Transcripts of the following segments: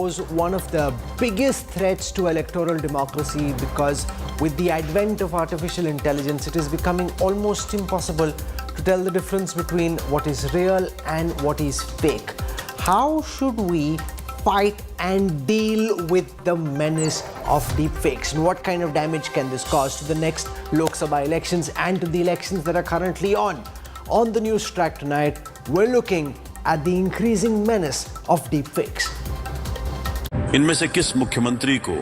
pose one of the biggest threats to electoral democracy because with the advent of artificial intelligence, it is becoming almost impossible to tell the difference between what is real and what is fake. How should we fight and deal with the menace of deepfakes? And what kind of damage can this cause to the next Lok Sabha elections and to the elections that are currently on? On the Newstrack tonight, we're looking at the increasing menace of deepfakes. इनमें से किस मुख्यमंत्री को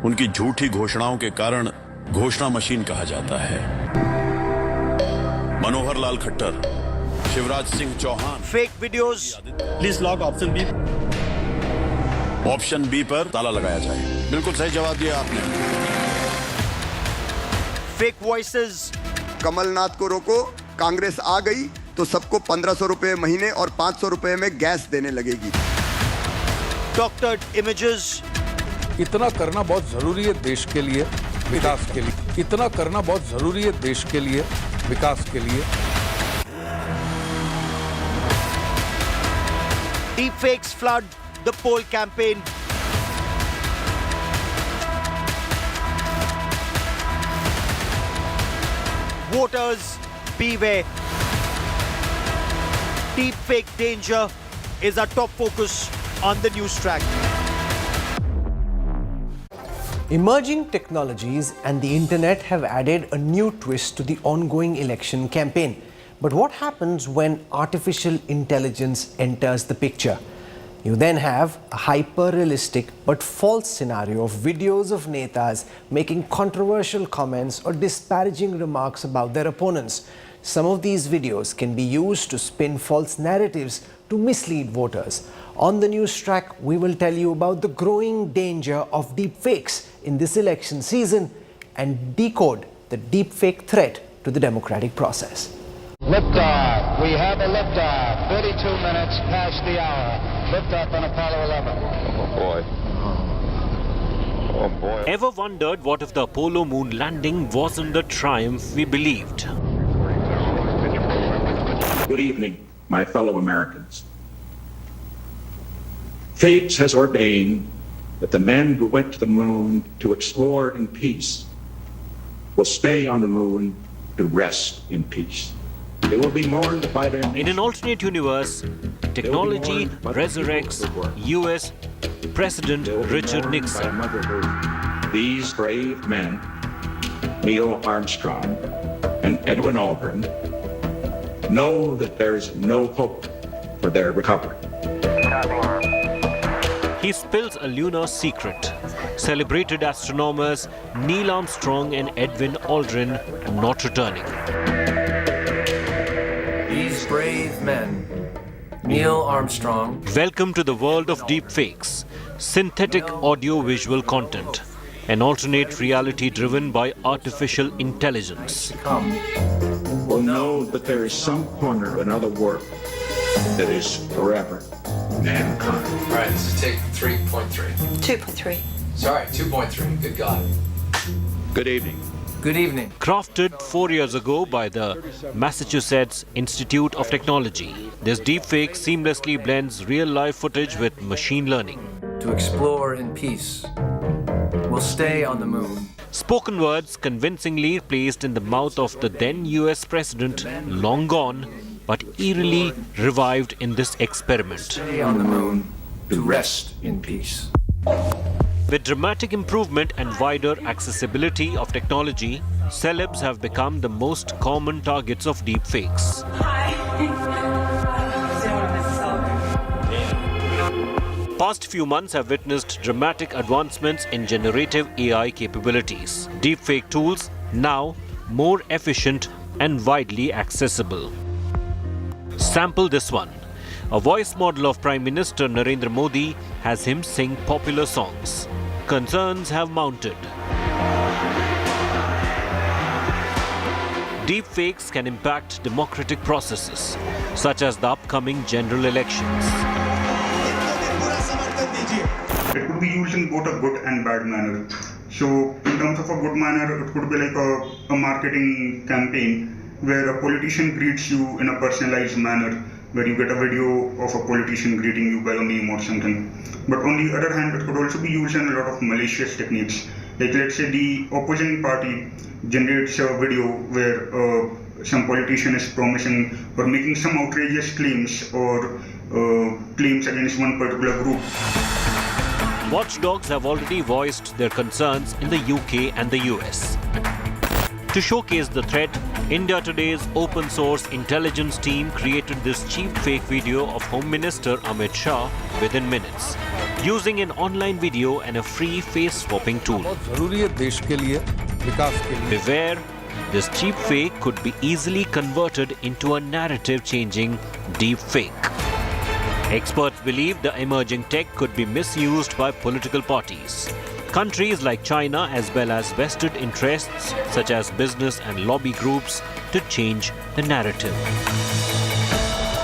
उनकी झूठी घोषणाओं के कारण घोषणा मशीन कहा जाता है? Manohar Lal Khattar, Shivraj Singh Chauhan. Fake videos. Please lock option B. Option B पर ताला लगाया जाए। बिल्कुल सही जवाब दिया आपने। Fake voices. कमल नाथ को रोको, कांग्रेस आ गई तो सबको 1500 रुपए महीने और 500 रुपए में गैस देने लगेगी। Doctored images. इतना करना बहुत जरूरी है देश के लिए, विकास के लिए। इतना करना बहुत जरूरी है देश के लिए, विकास के लिए। Deepfakes flood the poll campaign. Voters beware. Deepfake danger is our top focus on the Newstrack. Emerging technologies and the internet have added a new twist to the ongoing election campaign. But what happens when artificial intelligence enters the picture? You then have a hyper-realistic but false scenario of videos of netas making controversial comments or disparaging remarks about their opponents. Some of these videos can be used to spin false narratives to mislead voters. On the Newstrack, we will tell you about the growing danger of deepfakes in this election season and decode the deepfake threat to the democratic process. Liftoff. We have a liftoff. 32 minutes past the hour. Liftoff on Apollo 11. Oh boy. Oh boy. Ever wondered what if the Apollo moon landing wasn't the triumph we believed? Good evening, my fellow Americans. Fate has ordained that the men who went to the moon to explore in peace will stay on the moon to rest in peace. They will be mourned by their nation. In an alternate universe, technology resurrects US President Richard Nixon. These brave men, Neil Armstrong and Edwin Aldrin, know that there is no hope for their recovery. He spills a lunar secret. Celebrated astronomers Neil Armstrong and Edwin Aldrin not returning. These brave men, Neil Armstrong. Welcome to the world of deepfakes, synthetic audio-visual content, an alternate reality driven by artificial intelligence. Will know that there is some corner of another world that is forever mankind. All right, this is take 3.3. 2.3. Sorry, 2.3. Good God. Good evening. Good evening. Crafted 4 years ago by the Massachusetts Institute of Technology, this deepfake seamlessly blends real-life footage with machine learning. To explore in peace. We'll stay on the moon. Spoken words convincingly placed in the mouth of the then US president, long gone, but eerily revived in this experiment. Stay on the moon to rest in peace. With dramatic improvement and wider accessibility of technology, celebs have become the most common targets of deepfakes. Past few months have witnessed dramatic advancements in generative AI capabilities. Deepfake tools now more efficient and widely accessible. Sample this one. A voice model of Prime Minister Narendra Modi has him sing popular songs. Concerns have mounted. Deepfakes can impact democratic processes, such as the upcoming general elections. It could be used in both a good and bad manner. So, in terms of a good manner, it could be like a marketing campaign where a politician greets you in a personalized manner where you get a video of a politician greeting you by a meme or something. But on the other hand, it could also be used in a lot of malicious techniques. Like let's say the opposing party generates a video where some politician is promising or making some outrageous claims or claims against one particular group. Watchdogs have already voiced their concerns in the UK and the US. To showcase the threat, India Today's open source intelligence team created this cheap fake video of Home Minister Amit Shah within minutes, using an online video and a free face swapping tool. Beware, this cheap fake could be easily converted into a narrative changing deep fake. Experts believe the emerging tech could be misused by political parties. Countries like China, as well as vested interests such as business and lobby groups, to change the narrative.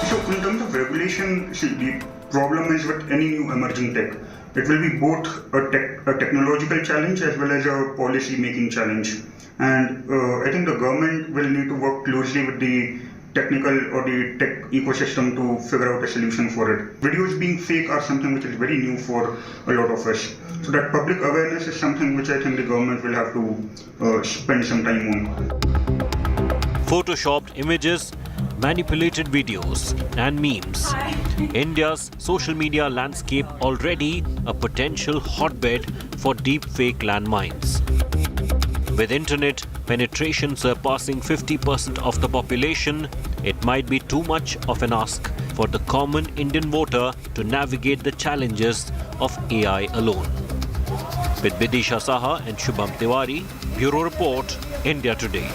So in terms of regulation, see, the problem is with any new emerging tech. It will be both a technological challenge as well as a policy making challenge. And I think the government will need to work closely with the technical or the tech ecosystem to figure out a solution for it. Videos being fake are something which is very new for a lot of us. So that public awareness is something which I think the government will have to spend some time on. Photoshopped images, manipulated videos and memes. India's social media landscape already a potential hotbed for deepfake landmines. With internet penetration surpassing 50% of the population, it might be too much of an ask for the common Indian voter to navigate the challenges of AI alone. With Bidisha Saha and Shubham Tiwari, Bureau Report, India Today.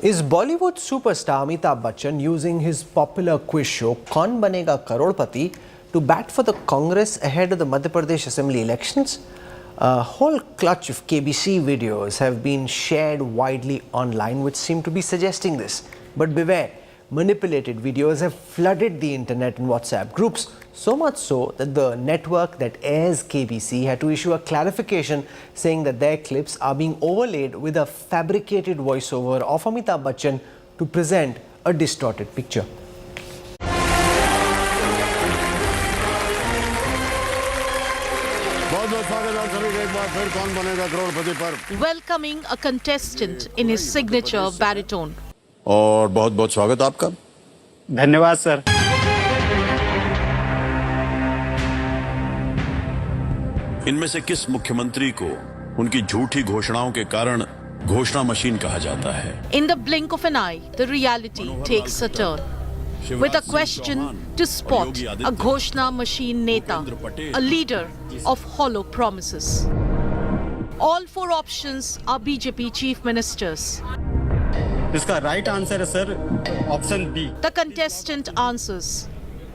Is Bollywood superstar Amitabh Bachchan using his popular quiz show Kaun Banega Crorepati to bat for the Congress ahead of the Madhya Pradesh Assembly elections? A whole clutch of KBC videos have been shared widely online which seem to be suggesting this. But beware, manipulated videos have flooded the internet and WhatsApp groups, so much so that the network that airs KBC had to issue a clarification saying that their clips are being overlaid with a fabricated voiceover of Amitabh Bachchan to present a distorted picture. Welcoming a contestant in his signature baritone. और बहुत बहुत स्वागत आपका. धन्यवाद sir. इनमें से किस मुख्यमंत्री को उनकी झूठी घोषणाओं के कारण घोषणा मशीन कहा जाता है? In the blink of an eye, the reality takes a turn. With a question to spot a Ghoshna machine neta, a leader of hollow promises. All four options are BJP chief ministers. इसका right answer है sir option B. The contestant answers.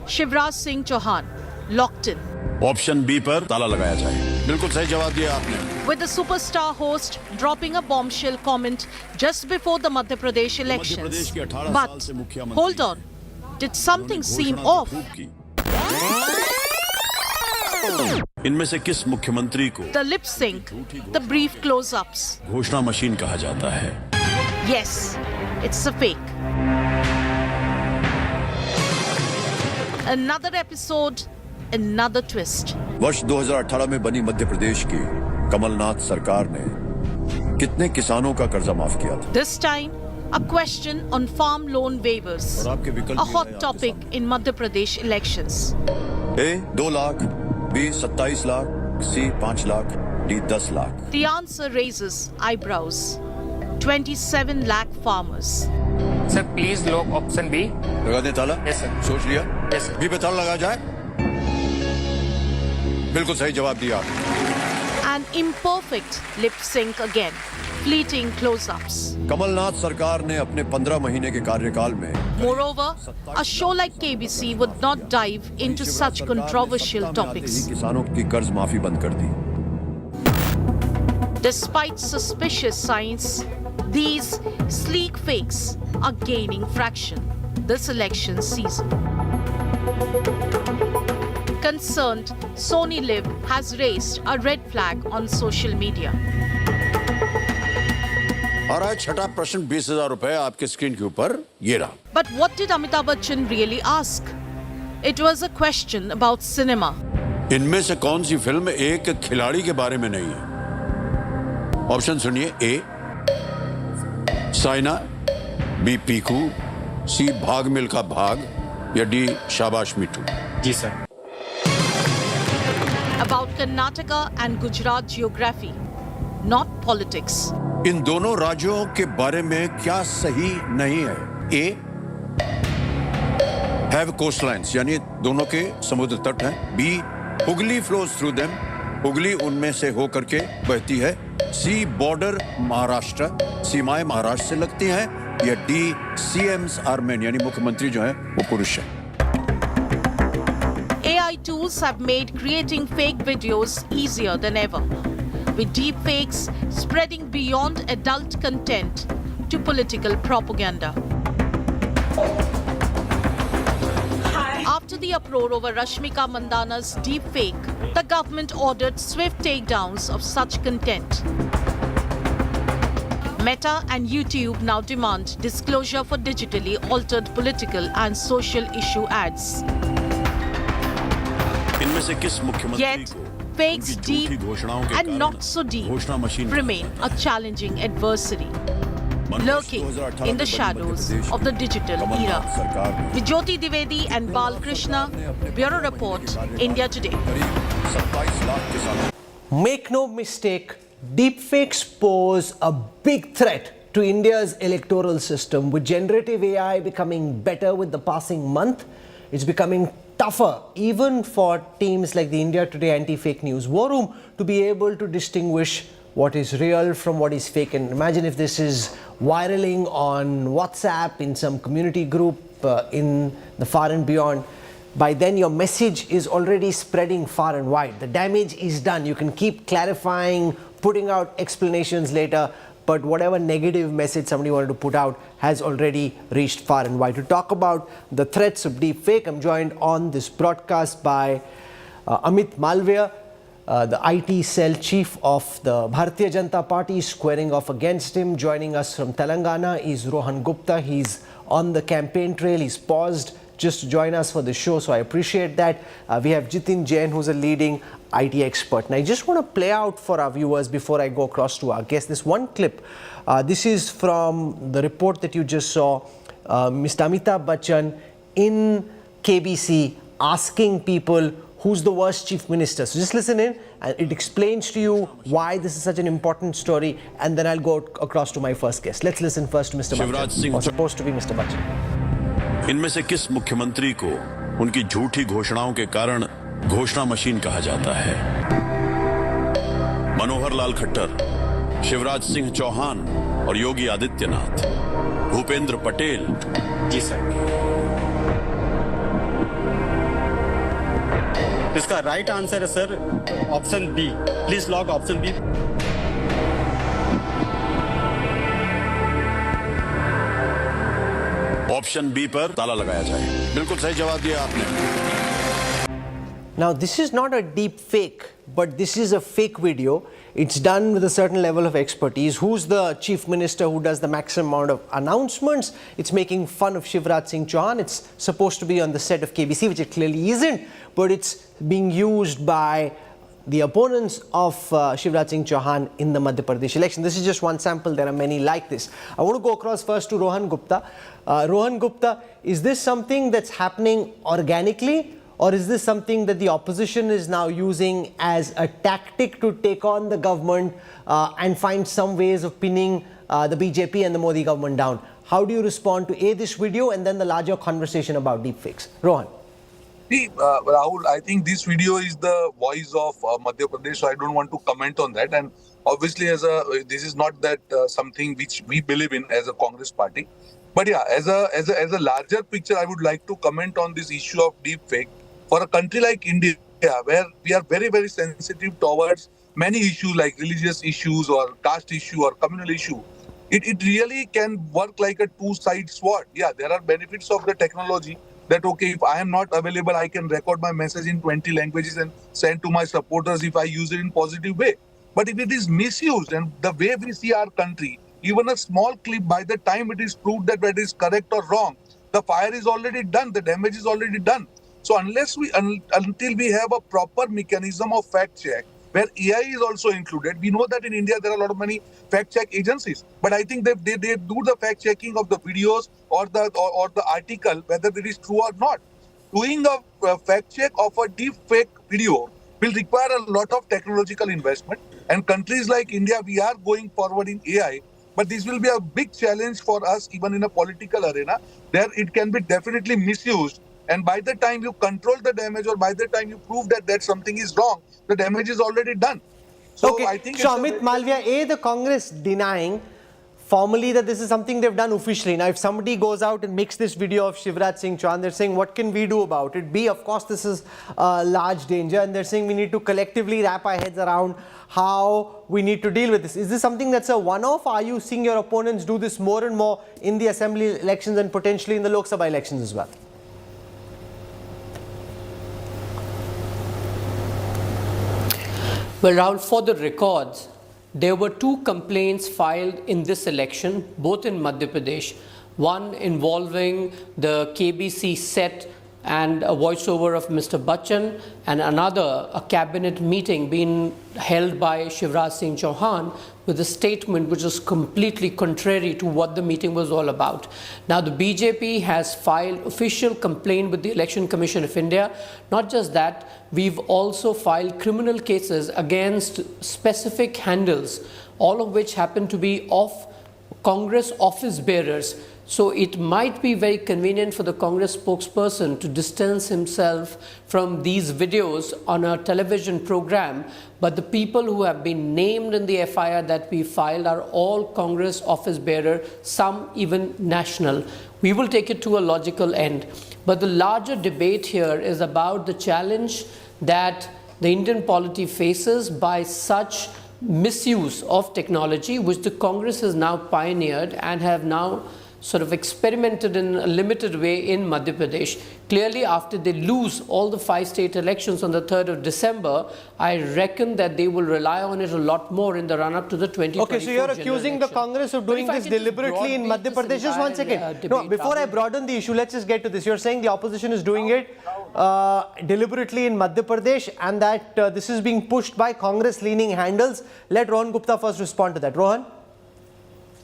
Shivraj Singh Chauhan, locked in. Option B पर ताला लगाया जाए. बिल्कुल सही जवाब दिया आपने. With the superstar host dropping a bombshell comment just before the Madhya Pradesh elections. But hold on, did something seem off? इनमें से किस मुख्यमंत्री को The lip sync, the brief close-ups. घोषणा मशीन कहा जाता है? Yes, it's a fake. Another episode, another twist. वर्ष 2018 में बनी मध्य प्रदेश की कमल नाथ सरकार ने कितने किसानों का कर्जा माफ किया था? This time, a question on farm loan waivers. A hot topic in Madhya Pradesh elections. A 2 lakh, B 27 lakh, C 5 lakh, D 10 lakh. The answer raises eyebrows. 27 lakh farmers. Sir please lock option B. लगा दें ताला? Yes sir. सोच लिया? Yes sir. B पे ताला लगा जाए? बिल्कुल सही जवाब दिया. An imperfect lip sync again. Fleeting close-ups. Kamal Nath सरकार ने अपने 15 महीने के कार्यकाल में Moreover, a show like KBC would not dive into such controversial topics. किसानों की कर्ज माफी बंद कर दी. Despite suspicious signs, these sleek fakes are gaining traction this election season. Concerned, Sony Liv has raised a red flag on social media. और आज छठा प्रश्न 20,000 रुपए आपके स्क्रीन के ऊपर ये रहा. But what did Amitabh Bachchan really ask? It was a question about cinema. इनमें से कौन सी फिल्म एक खिलाड़ी के बारे में नहीं है? ऑप्शन सुनिए. A Saina, B Piku, C Bhaag Milkha Bhaag, या डी शाबाश मिठू. जी sir. About Karnataka and Gujarat geography, not politics. इन दोनों राज्यों के बारे में क्या सही नहीं है? ए हैव कोस्टलाइंस, यानी दोनों के समुद्र तट हैं. B Hooghly flows through them, Hooghly उनमें से होकर के बहती है. सी बॉर्डर महाराष्ट्र, सीमाएं महाराष्ट्र से लगती हैं. या डी सीएम्स आर मेन, यानी मुख्यमंत्री जो है वो पुरुष है. AI tools have made creating fake videos easier than ever, with deepfakes spreading beyond adult content to political propaganda. After the uproar over Rashmika Mandana's deepfake, the government ordered swift takedowns of such content. Meta and YouTube now demand disclosure for digitally altered political and social issue ads. इनमें से किस मुख्यमंत्री Yet, को fakes उनकी झूठी deep घोषणाओं के and कारण not so deep घोषणा machine remain a challenging adversary, lurking in the shadows of the digital Kamal era. नाथ सरकार ने With Jyoti Divedi and Bal Krishna, Bureau Report, India Today. करीब 27 लाख किसानों. Make no mistake, deepfakes pose a big threat to India's electoral system. With generative AI becoming better with the passing month, it's becoming tougher even for teams like the India Today Anti-Fake News War Room to be able to distinguish what is real from what is fake. And imagine if this is viraling on WhatsApp, in some community group, in the far and beyond. By then your message is already spreading far and wide. The damage is done. You can keep clarifying, putting out explanations later, but whatever negative message somebody wanted to put out has already reached far and wide. To talk about the threats of deepfake, I'm joined on this broadcast by Amit Malviya, the IT cell chief of the Bharatiya Janata Party, squaring off against him. Joining us from Telangana is Rohan Gupta. He's on the campaign trail. He's paused just to join us for the show, so I appreciate that. We have Jitin Jain, who's a leading IT expert. Now, I just want to play out for our viewers before I go across to our guest this one clip. This is from the report that you just saw. Mr. Amitabh Bachchan in KBC asking people who's the worst chief minister. So just listen in, and it explains to you why this is such an important story, and then I'll go across to my first guest. Let's listen first to Mr. Bachchan, or supposed to be Mr. Bachchan. इनमें से किस मुख्यमंत्री को उनकी झूठी घोषणाओं के कारण घोषणा मशीन कहा जाता है? मनोहर लाल खट्टर, शिवराज सिंह चौहान और योगी आदित्यनाथ, भूपेंद्र पटेल. जी सर. इसका राइट आंसर है sir option B. Please lock option B. Option B पर ताला लगाया जाए. बिल्कुल सही जवाब दिया आपने. Now, this is not a deep fake, but this is a fake video. It's done with a certain level of expertise. Who's the chief minister who does the maximum amount of announcements? It's making fun of Shivraj Singh Chauhan. It's supposed to be on the set of KBC, which it clearly isn't, but it's being used by the opponents of Shivraj Singh Chauhan in the Madhya Pradesh election. This is just one sample. There are many like this. I want to go across first to Rohan Gupta. Rohan Gupta, is this something that's happening organically, or is this something that the opposition is now using as a tactic to take on the government and find some ways of pinning the BJP and the Modi government down? How do you respond to this video and then the larger conversation about deepfakes? Rohan. See, Rahul, I think this video is the voice of Madhya Pradesh, so I don't want to comment on that. And obviously, this is not that something which we believe in as a Congress party. But yeah, as a larger picture, I would like to comment on this issue of deepfake. For a country like India, where we are very, very sensitive towards many issues like religious issues or caste issue or communal issue, it really can work like a two-sided sword. Yeah, there are benefits of the technology that, okay, if I am not available, I can record my message in 20 languages and send to my supporters if I use it in positive way. But if it is misused, and the way we see our country, even a small clip, by the time it is proved that it is correct or wrong, the fire is already done, the damage is already done. So unless until we have a proper mechanism of fact check, where AI is also included, we know that in India there are a lot of many fact check agencies, but I think they do the fact checking of the videos or the article, whether it is true or not. Doing a fact check of a deep fake video will require a lot of technological investment, and countries like India, we are going forward in AI, but this will be a big challenge for us even in a political arena. There it can be definitely misused, and by the time you control the damage or by the time you prove that something is wrong, the damage is already done. So okay. I think so Amit Malviya, the Congress denying formally that this is something they've done officially. Now, if somebody goes out and makes this video of Shivraj Singh Chauhan, they're saying, what can we do about it? B, of course, this is a large danger, and they're saying we need to collectively wrap our heads around how we need to deal with this. Is this something that's a one-off? Are you seeing your opponents do this more and more in the assembly elections and potentially in the Lok Sabha elections as well? Well, Rahul, for the records, there were 2 complaints filed in this election, both in Madhya Pradesh. One involving the KBC set and a voiceover of Mr. Bachchan, and another, a cabinet meeting being held by Shivraj Singh Chauhan with a statement which is completely contrary to what the meeting was all about. Now, the BJP has filed official complaint with the Election Commission of India. Not just that, we've also filed criminal cases against specific handles, all of which happen to be of Congress office bearers. So it might be very convenient for the Congress spokesperson to distance himself from these videos on a television program, but the people who have been named in the FIR that we filed are all Congress office bearer, some even national. We will take it to a logical end. But the larger debate here is about the challenge that the Indian polity faces by such misuse of technology, which the Congress has now pioneered and have now sort of experimented in a limited way in Madhya Pradesh. Clearly, after they lose all the 5 state elections on the 3rd of December, I reckon that they will rely on it a lot more in the run-up to the 2024 Okay, so you're accusing the Congress of doing this deliberately in Madhya Pradesh. Just one second. No, before I broaden the issue, let's just get to this. You're saying the opposition is doing it deliberately in Madhya Pradesh, and that this is being pushed by Congress-leaning handles. Let Rohan Gupta first respond to that. Rohan?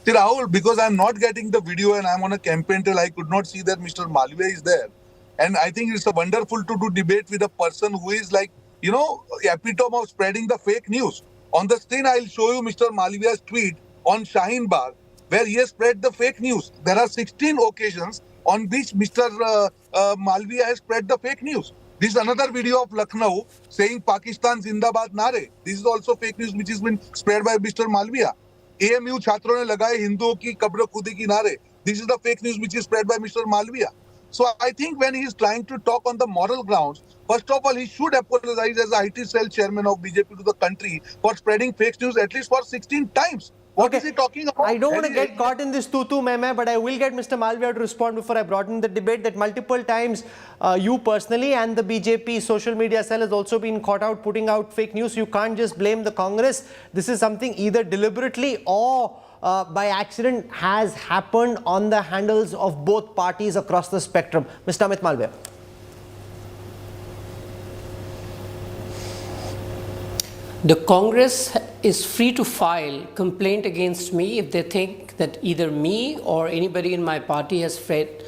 See, Rahul, because I'm not getting the video and I'm on a campaign trail, I could not see that Mr. Malviya is there. And I think it's wonderful to do debate with a person who is like, you know, epitome of spreading the fake news. On the screen, I'll show you Mr. Malviya's tweet on Shaheen Bagh, where he has spread the fake news. There are 16 occasions on which Mr. Malviya has spread the fake news. This is another video of Lucknow saying Pakistan Zindabad Nare. This is also fake news which has been spread by Mr. Malviya. AMU छात्रों ने लगाए हिंदुओं की कब्र खुदी की नारे. This is the fake news which is spread by Mr. Malviya. So I think when he is trying to talk on the moral grounds, first of all, he should apologize as IT cell chairman of BJP to the country for spreading fake news at least for 16 times. What is he talking about? I don't want to get caught in this tutu meme, but I will get Mr. Malviya to respond before I broaden the debate that multiple times you personally and the BJP social media cell has also been caught out putting out fake news. You can't just blame the Congress. This is something either deliberately or by accident has happened on the handles of both parties across the spectrum. Mr. Amit Malviya. The Congress is free to file complaint against me if they think that either me or anybody in my party has spread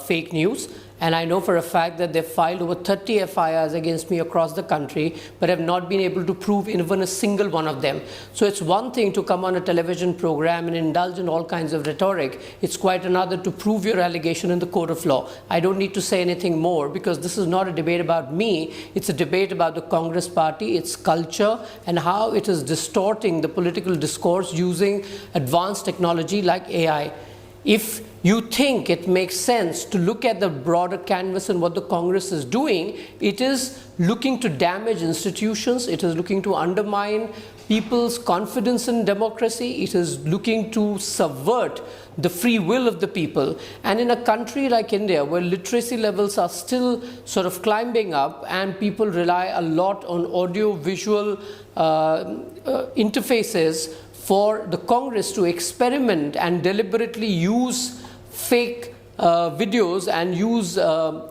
fake news. And I know for a fact that they've filed over 30 FIRs against me across the country, but have not been able to prove even a single one of them. So it's one thing to come on a television program and indulge in all kinds of rhetoric. It's quite another to prove your allegation in the court of law. I don't need to say anything more because this is not a debate about me. It's a debate about the Congress party, its culture, and how it is distorting the political discourse using advanced technology like AI. If you think it makes sense to look at the broader canvas and what the Congress is doing, it is looking to damage institutions, it is looking to undermine people's confidence in democracy, it is looking to subvert the free will of the people. And in a country like India, where literacy levels are still sort of climbing up and people rely a lot on audio-visual interfaces for the Congress to experiment and deliberately use fake videos and use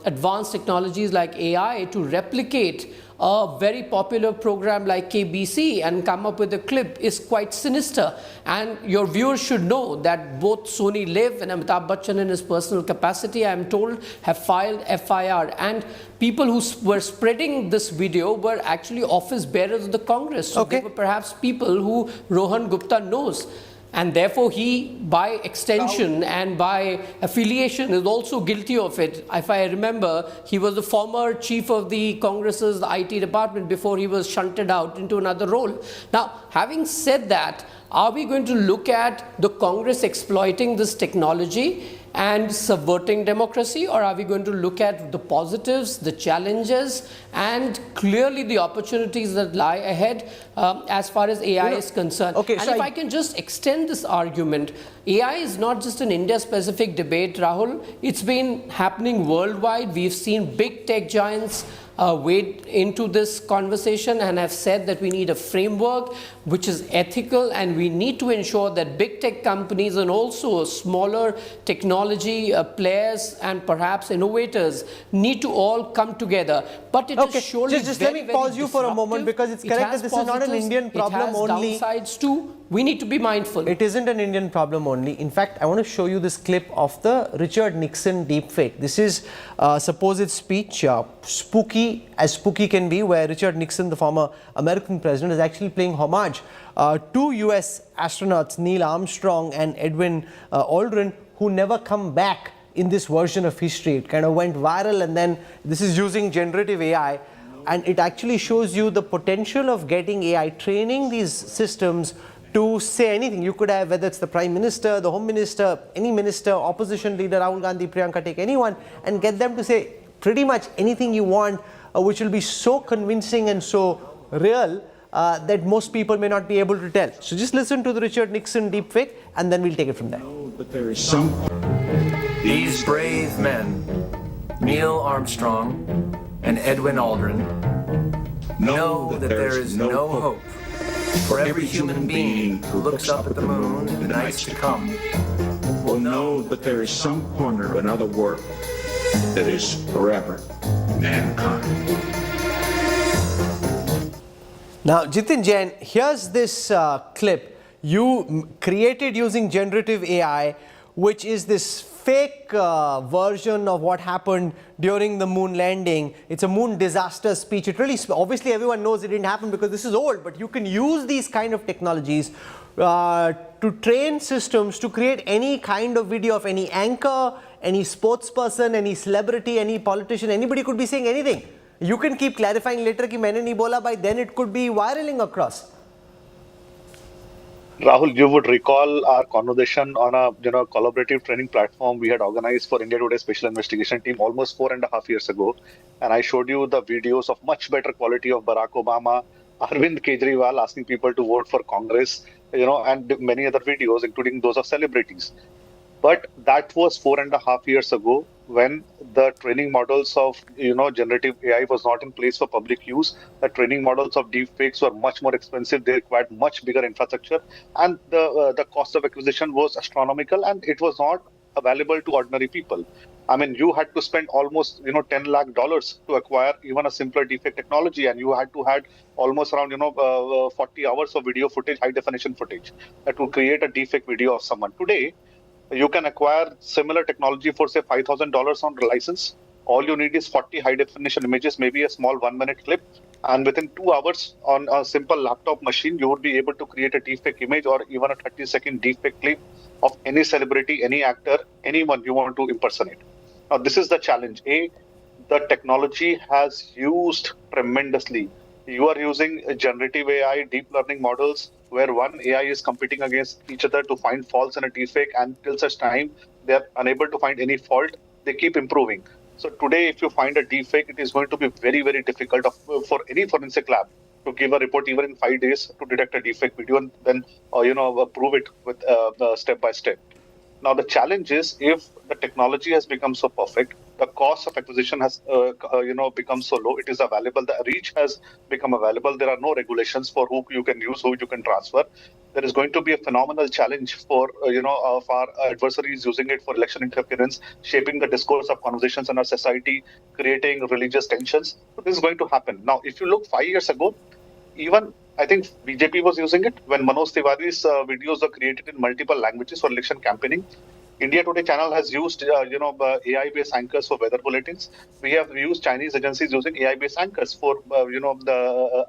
advanced technologies like AI to replicate a very popular program like KBC and come up with a clip is quite sinister. And your viewers should know that both Sony Liv and Amitabh Bachchan in his personal capacity, I am told, have filed FIR. And people who were spreading this video were actually office bearers of the Congress. So they were perhaps people who Rohan Gupta knows. And therefore, he, by extension and by affiliation, is also guilty of it. If I remember, he was the former chief of the Congress's IT department before he was shunted out into another role. Now, having said that, are we going to look at the Congress exploiting this technology and subverting democracy, or are we going to look at the positives, the challenges, and clearly the opportunities that lie ahead as far as AI is concerned? Okay, and so if I can just extend this argument, AI is not just an India-specific debate, Rahul. It's been happening worldwide. We've seen big tech giants wade into this conversation and have said that we need a framework which is ethical, and we need to ensure that big tech companies and also smaller technology players and perhaps innovators need to all come together. But it is surely just let me pause you for a moment, because it's correct that this is not an Indian problem only. It has downsides too. We need to be mindful. It isn't an Indian problem only. In fact, I want to show you this clip of the Richard Nixon deepfake. This is supposed speech, spooky as spooky can be, where Richard Nixon, the former American president, is actually paying homage to US astronauts Neil Armstrong and Edwin Aldrin, who never come back in this version of history. It kind of went viral, and then this is using generative AI, and it actually shows you the potential of getting AI training these systems to say anything. You could have, whether it's the Prime Minister, the Home Minister, any minister, opposition leader, Rahul Gandhi, Priyanka, take anyone, and get them to say pretty much anything you want, which will be so convincing and so real that most people may not be able to tell. So just listen to the Richard Nixon deepfake, and then we'll take it from there. But there is some. These brave men, Neil Armstrong and Edwin Aldrin, know that there is no hope for every human being who looks up at the moon in the nights to come. Will know that there is some corner of another world that is forever mankind. Now, Jitin Jain, here's this clip you created using generative AI, which is this fake version of what happened during the moon landing. It's a moon disaster speech. It really, obviously everyone knows it didn't happen because this is old, but you can use these kind of technologies to train systems to create any kind of video of any anchor, any sports person, any celebrity, any politician. Anybody could be saying anything. You can keep clarifying later कि मैंने नहीं बोला, by then it could be viraling across. Rahul, you would recall our conversation on a collaborative training platform we had organized for India Today Special Investigation Team almost 4.5 years ago, and I showed you the videos of much better quality of Barack Obama, Arvind Kejriwal asking people to vote for Congress, and many other videos, including those of celebrities. But that was 4.5 years ago, when the training models of generative AI was not in place for public use. The training models of deepfakes were much more expensive. They required much bigger infrastructure, and the cost of acquisition was astronomical, and it was not available to ordinary people. I mean, you had to spend almost $10 lakh to acquire even a simpler deepfake technology, and you had to had almost around 40 hours of video footage, high definition footage, to create a deepfake video of someone. Today, you can acquire similar technology for say $5,000 on license. All you need is 40 high definition images, maybe a small 1-minute clip, and within 2 hours on a simple laptop machine, you would be able to create a deepfake image or even a 30-second deepfake clip of any celebrity, any actor, anyone you want to impersonate. Now, this is the challenge. The technology has used tremendously. You are using generative AI, deep learning models, where one AI is competing against each other to find faults in a deepfake, and till such time they are unable to find any fault, they keep improving. So today, if you find a deepfake, it is going to be very, very difficult for any forensic lab to give a report even in 5 days to detect a deepfake video and then prove it with step by step. Now, the challenge is, if the technology has become so perfect, the cost of acquisition has become so low, it is available, the reach has become available, there are no regulations for who you can use, who you can transfer. there is going to be a phenomenal challenge for of our adversaries using it for election interference, shaping the discourse of conversations in our society, creating religious tensions. So this is going to happen. Now, if you look 5 years ago, even I think BJP was using it when Manoj Tiwari's videos were created in multiple languages for election campaigning. India Today channel has used AI-based anchors for weather bulletins. We have used Chinese agencies using AI-based anchors for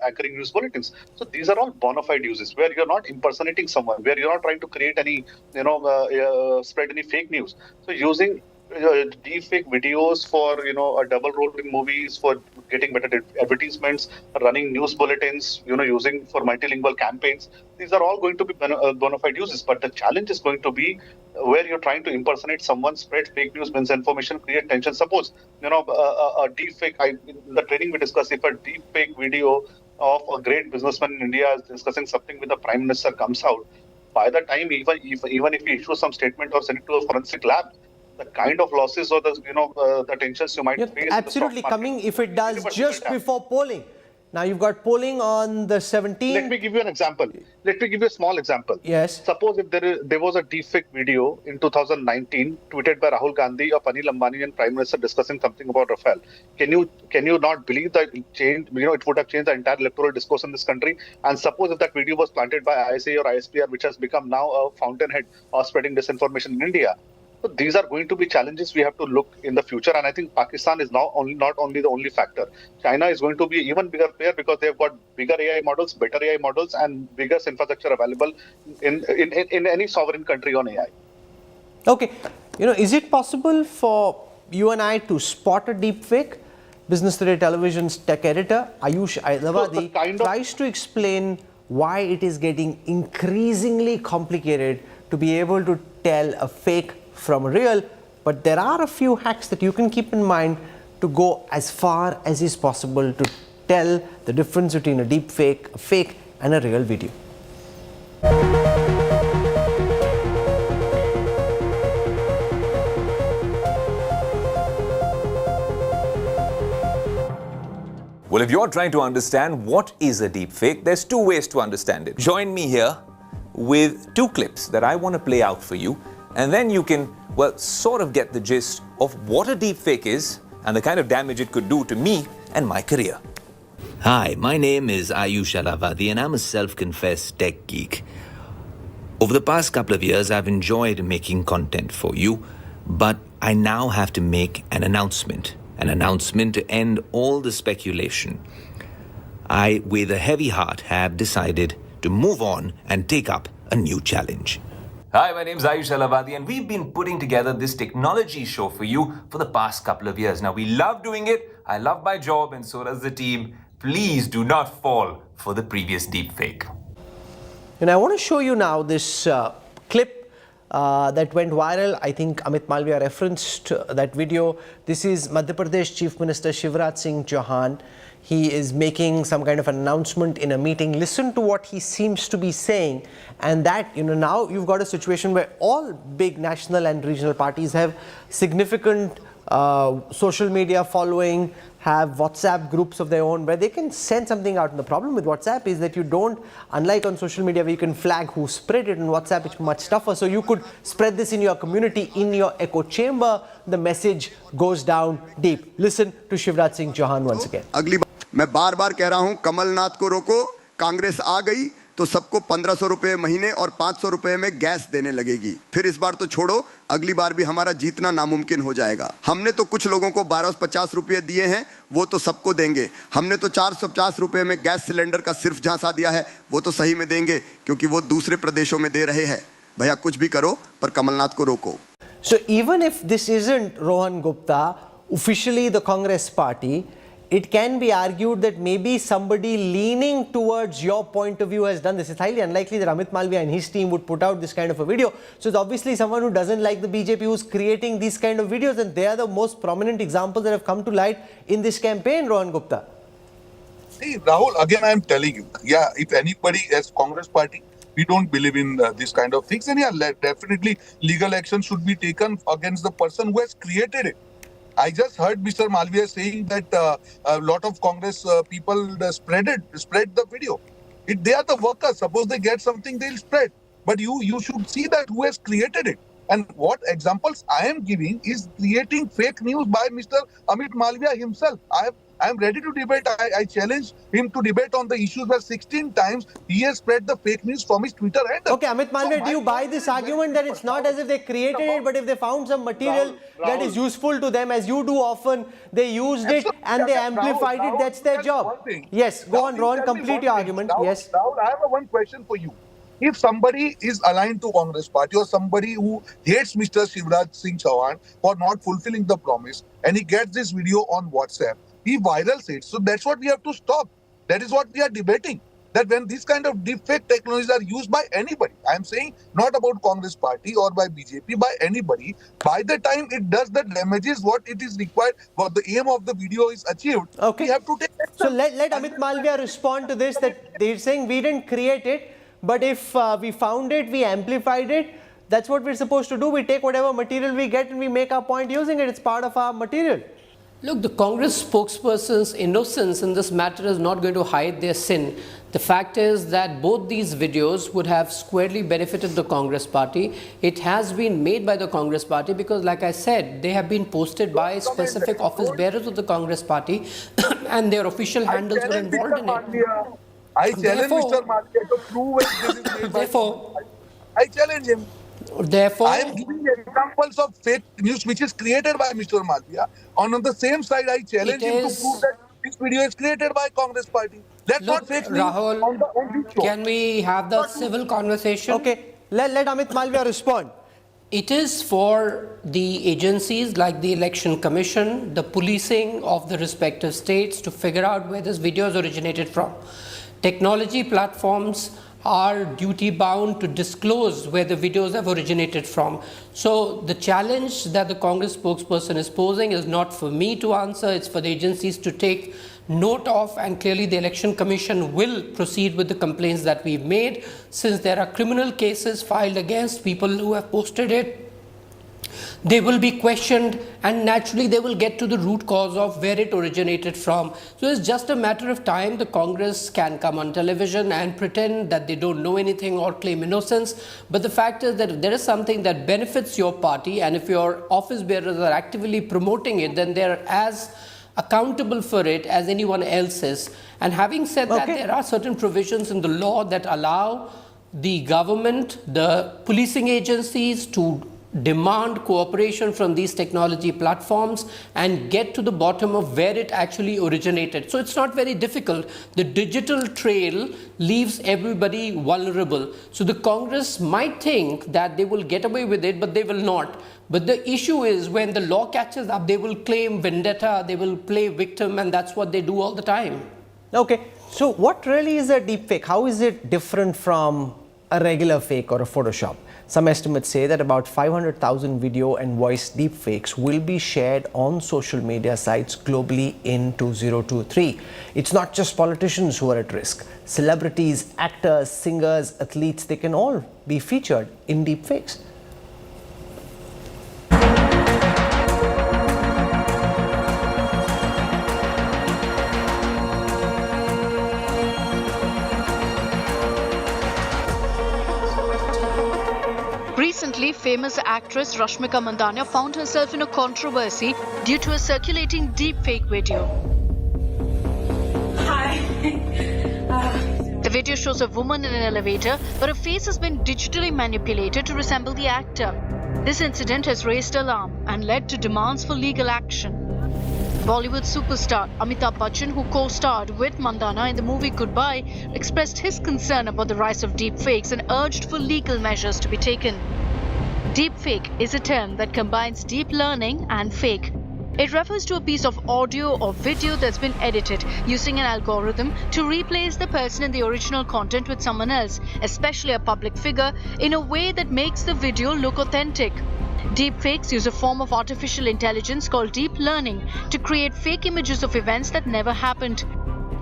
anchoring news bulletins. So these are all bona fide uses where you're not impersonating someone, where you're not trying to create any spread any fake news. So using deepfake videos for a double role in movies, for getting better advertisements, running news bulletins, using for multilingual campaigns. These are all going to be bona fide uses. But the challenge is going to be where you're trying to impersonate someone, spread fake news, misinformation, create tension. Suppose a deepfake. In the training we discussed, if a deepfake video of a great businessman in India is discussing something with the Prime Minister comes out, by the time even if he issues some statement or send it to a forensic lab, the kind of losses or the tensions you might face. Absolutely coming if it does just before polling. Now you've got polling on the 17th. Let me give you an example. Let me give you a small example. Yes. Suppose if there was a deepfake video in 2019 tweeted by Rahul Gandhi of Anil Ambani and Prime Minister discussing something about Rafale. Can you not believe that it would have changed the entire electoral discourse in this country? And suppose if that video was planted by ISA or ISPR, which has become now a fountainhead of spreading disinformation in India. So these are going to be challenges we have to look in the future, and I think Pakistan is now not only the only factor. China is going to be even bigger player because they've got bigger AI models, better AI models, and bigger infrastructure available in any sovereign country on AI. Okay, is it possible for you and I to spot a deepfake? Business Today Television's tech editor Ayush Ailavadi tries to explain why it is getting increasingly complicated to be able to tell a fake from real, but there are a few hacks that you can keep in mind to go as far as is possible to tell the difference between a deep fake, a fake and a real video. Well, if you're trying to understand what is a deep fake, there's two ways to understand it. Join me here with two clips that I want to play out for you. And then you can, well, sort of get the gist of what a deepfake is and the kind of damage it could do to me and my career. Hi, my name is Ayush Ailavadi and I'm a self-confessed tech geek. Over the past couple of years, I've enjoyed making content for you, but I now have to make an announcement to end all the speculation. I, with a heavy heart, have decided to move on and take up a new challenge. Hi, my name is Ayush Ailavadi and we've been putting together this technology show for you for the past couple of years. Now, we love doing it. I love my job and so does the team. Please do not fall for the previous deepfake. And I want to show you now this clip that went viral. I think Amit Malviya referenced that video. This is Madhya Pradesh Chief Minister Shivraj Singh Chauhan. He is making some kind of an announcement in a meeting. Listen to what he seems to be saying. And that, now you've got a situation where all big national and regional parties have significant social media following, have WhatsApp groups of their own where they can send something out. And the problem with WhatsApp is that you don't, unlike on social media where you can flag who spread it, in WhatsApp it's much tougher. So you could spread this in your community, in your echo chamber, the message goes down deep. Listen to Shivraj Singh Chauhan once again. मैं बार बार कह रहा हूं, कमल नाथ को रोको, कांग्रेस आ गई तो सबको 1500 रुपए महीने और 500 रुपए में गैस देने लगेगी। फिर इस बार तो छोड़ो, अगली बार भी हमारा जीतना नामुमकिन हो जाएगा। हमने तो कुछ लोगों को 1250 रुपए दिए हैं, वो तो सबको देंगे। हमने तो 450 रुपए में गैस सिलेंडर का सिर्फ झांसा दिया है, वो तो सही में देंगे क्योंकि वो दूसरे प्रदेशों में दे रहे हैं। भैया कुछ भी करो पर कमलनाथ को रोको। So even if this isn't Rohan Gupta, officially the Congress party, it can be argued that maybe somebody leaning towards your point of view has done this. It's highly unlikely that Amit Malviya and his team would put out this kind of a video. So it's obviously someone who doesn't like the BJP who's creating these kind of videos, and they are the most prominent examples that have come to light in this campaign, Rohan Gupta. See, Rahul, again I am telling you, if anybody as Congress party, we don't believe in this kind of things, and definitely legal action should be taken against the person who has created it. I just heard Mr. Malviya saying that a lot of Congress people spread the video. If they are the workers, suppose they get something, they'll spread. But you should see that who has created it. And what examples I am giving is creating fake news by Mr. Amit Malviya himself. I am ready to debate. I challenge him to debate on the issues where 16 times he has spread the fake news from his Twitter handle. Okay, Amit Malviya, do you buy this argument that it's not as if they created it, but if they found some material that is useful to them, as you do often, they used it and they amplified it, that's their job? Yes, go on, Ron, complete your argument. Yes. Rahul, I have one question for you. If somebody is aligned to Congress party or somebody who hates Mr. Shivraj Singh Chauhan for not fulfilling the promise and he gets this video on WhatsApp, he virals it. So that's what we have to stop. That is what we are debating. That when these kind of deepfake technologies are used by anybody, I am saying not about Congress party or by BJP, by anybody, by the time it does the damages what it is required, what the aim of the video is achieved, we have to take action. So let Amit Malviya respond to this, that they're saying we didn't create it, but if we found it, we amplified it. That's what we're supposed to do. We take whatever material we get and we make our point using it. It's part of our material. Look, the Congress spokesperson's innocence in this matter is not going to hide their sin. The fact is that both these videos would have squarely benefited the Congress party. It has been made by the Congress party because, like I said, they have been posted by specific office bearers of the Congress party and their official handles were involved in it. I challenge Mr. Malviya to prove it. This is made Therefore, I challenge him. Therefore, I am giving examples of fake news which is created by Mr. Malviya. On the same side, I challenge him to prove that this video is created by Congress party. That's not fake news. Rahul, on this show. can we have the civil conversation? Okay, let Amit Malviya respond. It is for the agencies like the Election Commission, the policing of the respective states to figure out where this video is originated from. Technology platforms are duty bound to disclose where the videos have originated from. So the challenge that the Congress spokesperson is posing is not for me to answer, it's for the agencies to take note of, and clearly the Election Commission will proceed with the complaints that we've made. Since there are criminal cases filed against people who have posted it, they will be questioned and naturally they will get to the root cause of where it originated from. So it's just a matter of time. The Congress can come on television and pretend that they don't know anything or claim innocence. But the fact is that if there is something that benefits your party and if your office bearers are actively promoting it, then they're as accountable for it as anyone else is. And having said that, there are certain provisions in the law that allow the government, the policing agencies to demand cooperation from these technology platforms and get to the bottom of where it actually originated. So it's not very difficult. The digital trail leaves everybody vulnerable. So the Congress might think that they will get away with it, but they will not. But the issue is when the law catches up, they will claim vendetta, they will play victim, and that's what they do all the time. Okay, so what really is a deepfake? How is it different from a regular fake or a Photoshop? Some estimates say that about 500,000 video and voice deepfakes will be shared on social media sites globally in 2023. It's not just politicians who are at risk. Celebrities, actors, singers, athletes, they can all be featured in deepfakes. Recently, famous actress Rashmika Mandanna found herself in a controversy due to a circulating deepfake video. Hi. The video shows a woman in an elevator, but her face has been digitally manipulated to resemble the actor. This incident has raised alarm and led to demands for legal action. Bollywood superstar Amitabh Bachchan, who co-starred with Mandanna in the movie Goodbye, expressed his concern about the rise of deepfakes and urged for legal measures to be taken. Deepfake is a term that combines deep learning and fake. It refers to a piece of audio or video that's been edited using an algorithm to replace the person in the original content with someone else, especially a public figure, in a way that makes the video look authentic. Deepfakes use a form of artificial intelligence called deep learning to create fake images of events that never happened.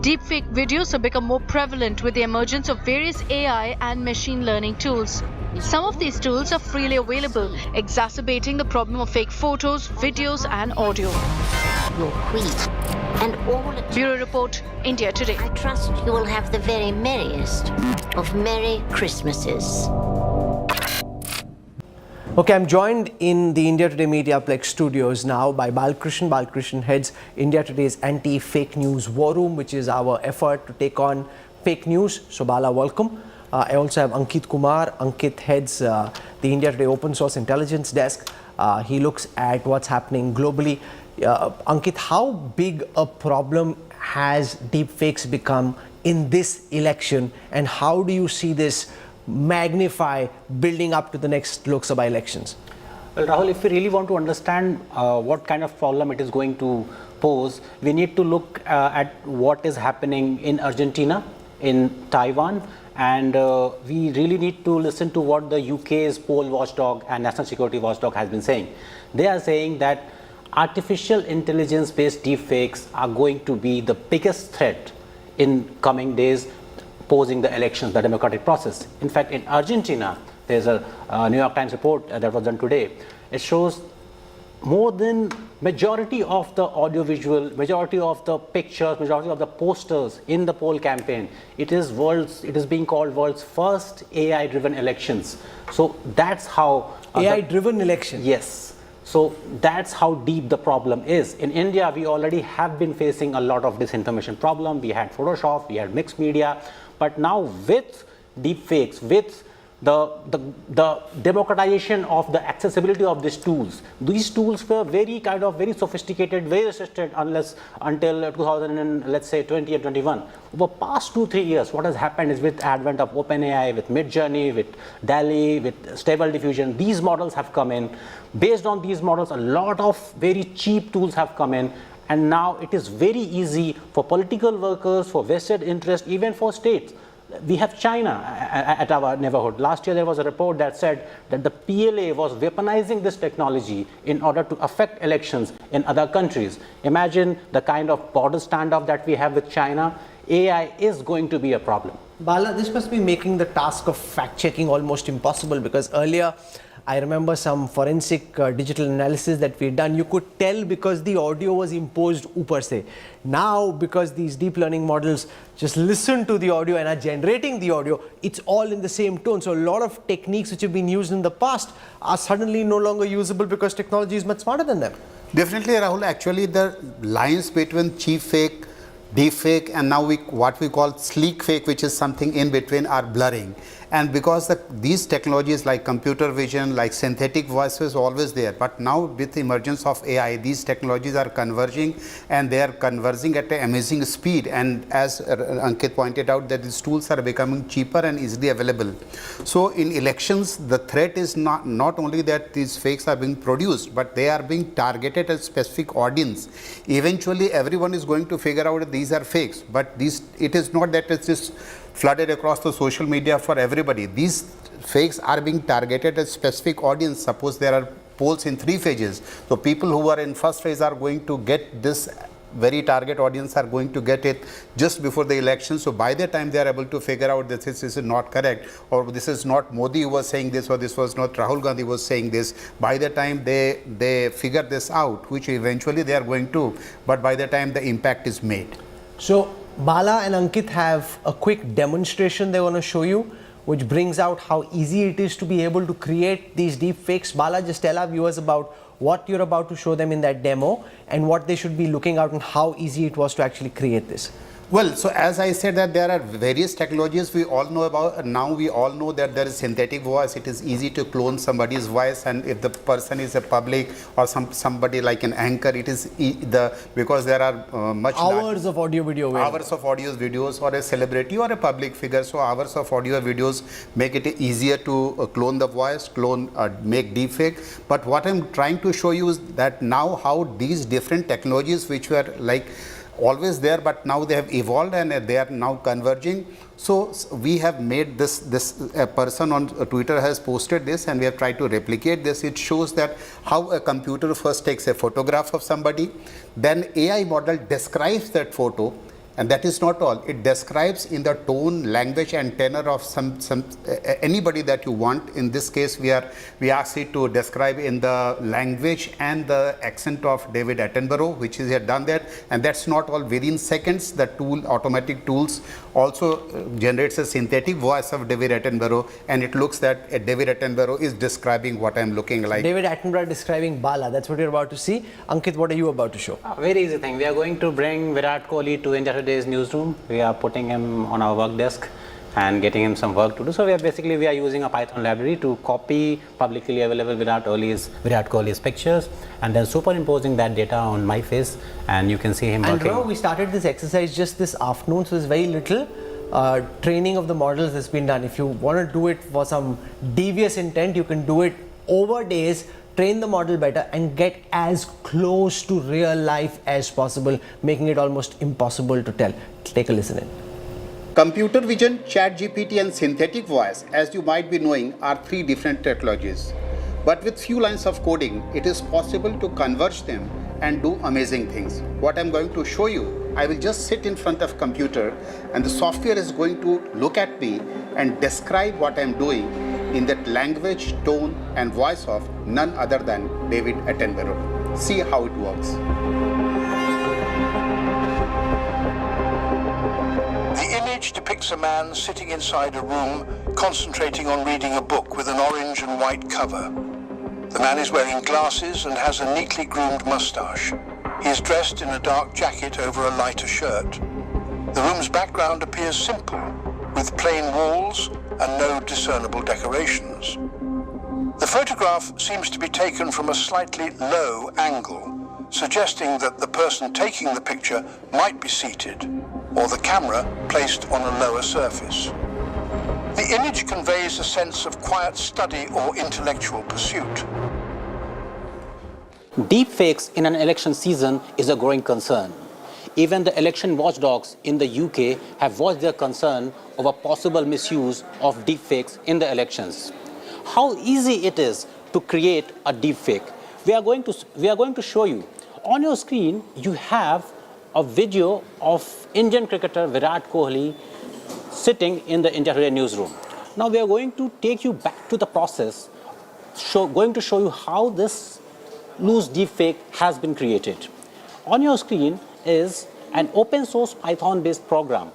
Deepfake videos have become more prevalent with the emergence of various AI and machine learning tools. Some of these tools are freely available, exacerbating the problem of fake photos, videos, and audio. your queen. And all... Bureau Report, India Today. I trust you will have the very merriest of Merry Christmases. Okay, I'm joined in the India Today Mediaplex studios now by Balkrishnan. Balkrishnan heads India Today's anti-fake news war room, which is our effort to take on fake news. So Bala, welcome. I also have Ankit Kumar. Ankit heads the India Today Open Source Intelligence Desk. He looks at what's happening globally. Ankit, how big a problem has deepfakes become in this election, and how do you see this magnify building up to the next Lok Sabha elections? Well, Rahul, if we really want to understand what kind of problem it is going to pose, we need to look at what is happening in Argentina, in Taiwan, and we really need to listen to what the UK's poll watchdog and national security watchdog has been saying. They are saying that artificial intelligence based deepfakes are going to be the biggest threat in coming days, posing the elections, the democratic process. In fact, in Argentina, there's a New York Times report that was done today. It shows more than majority of the audiovisual, majority of the pictures, majority of the posters in the poll campaign, it is being called world's first AI-driven elections. So that's how... AI-driven election? Yes. So that's how deep the problem is. In India, we already have been facing a lot of disinformation problem. We had Photoshop, we had mixed media. But now with deepfakes, with the democratization of the accessibility of these tools were very sophisticated, very restricted until 2020 and 21. Over past 2-3 years, what has happened is with advent of OpenAI, with Midjourney, with DALL-E, with Stable Diffusion, these models have come in. Based on these models, a lot of very cheap tools have come in. And now it is very easy for political workers, for vested interest, even for states. We have China at our neighborhood. Last year there was a report that said that the PLA was weaponizing this technology in order to affect elections in other countries. Imagine the kind of border standoff that we have with China. AI is going to be a problem. Bala, this must be making the task of fact-checking almost impossible, because earlier I remember some forensic digital analysis that we had done. You could tell because the audio was imposed upar se. Now, because these deep learning models just listen to the audio and are generating the audio, it's all in the same tone. So a lot of techniques which have been used in the past are suddenly no longer usable because technology is much smarter than them. Definitely, Rahul. Actually, the lines between cheap fake, deep fake, and now what we call sleek fake, which is something in between, are blurring. And because these technologies like computer vision, like synthetic voice was always there, but now with the emergence of AI, these technologies are converging, and they are converging at an amazing speed. And as Ankit pointed out, that these tools are becoming cheaper and easily available. So in elections, the threat is not only that these fakes are being produced, but they are being targeted at a specific audience. Eventually, everyone is going to figure out that these are fakes, but it is not that it's just flooded across the social media for everybody. These fakes are being targeted at a specific audience. Suppose there are polls in 3 phases. So people who are in first phase are going to get this very target audience, are going to get it just before the election. So by the time they are able to figure out that this is not correct, or this is not Modi who was saying this, or this was not Rahul Gandhi was saying this, by the time they figure this out, which eventually they are going to, but by the time the impact is made. So Bala and Ankit have a quick demonstration they want to show you, which brings out how easy it is to be able to create these deep fakes. Bala, just tell our viewers about what you're about to show them in that demo and what they should be looking out and how easy it was to actually create this. Well, so as I said that there are various technologies we all know about. Now we all know that there is synthetic voice. It is easy to clone somebody's voice, and if the person is a public or somebody like an anchor, it is because there are much hours of audio video, hours of audio videos, or a celebrity or a public figure. So hours of audio videos make it easier to clone the voice, make deepfake. But what I'm trying to show you is that now how these different technologies, which were like always there, but now they have evolved and they are now converging. So we have made this a person on Twitter has posted this, and we have tried to replicate this. It shows that how a computer first takes a photograph of somebody, then AI model describes that photo, And that is not all. It describes in the tone, language, and tenor of anybody that you want. In this case, we asked it to describe in the language and the accent of David Attenborough, which is done there. And that's not all. Within seconds, the automatic tools also generates a synthetic voice of David Attenborough, and it looks that David Attenborough is describing what I'm looking like. David Attenborough describing Bala. That's what you're about to see. Ankit, what are you about to show? Very easy thing. We are going to bring Virat Kohli to India Today's newsroom. We are putting him on our work desk and getting him some work to do. So we are using a Python library to copy publicly available Virat Kohli's pictures and then superimposing that data on my face, and you can see him working. And we started this exercise just this afternoon, so there's very little training of the models that's been done. If you want to do it for some devious intent, you can do it over days, train the model better and get as close to real life as possible, making it almost impossible to tell. Take a listen in. Computer vision, ChatGPT, and synthetic voice, as you might be knowing, are three different technologies. But with few lines of coding, it is possible to converge them and do amazing things. What I'm going to show you, I will just sit in front of computer and the software is going to look at me and describe what I'm doing in that language, tone, and voice of none other than David Attenborough. See how it works. The image depicts a man sitting inside a room, concentrating on reading a book with an orange and white cover. The man is wearing glasses and has a neatly groomed mustache. He is dressed in a dark jacket over a lighter shirt. The room's background appears simple, with plain walls and no discernible decorations. The photograph seems to be taken from a slightly low angle, suggesting that the person taking the picture might be seated, or the camera placed on a lower surface. The image conveys a sense of quiet study or intellectual pursuit. Deepfakes in an election season is a growing concern. Even the election watchdogs in the UK have voiced their concern over possible misuse of deepfakes in the elections. How easy it is to create a deepfake. We are going to show you. On your screen, you have a video of Indian cricketer Virat Kohli sitting in the India Today newsroom. Now we are going to take you back to the process, going to show you how this loose deepfake has been created. On your screen is an open source Python based program.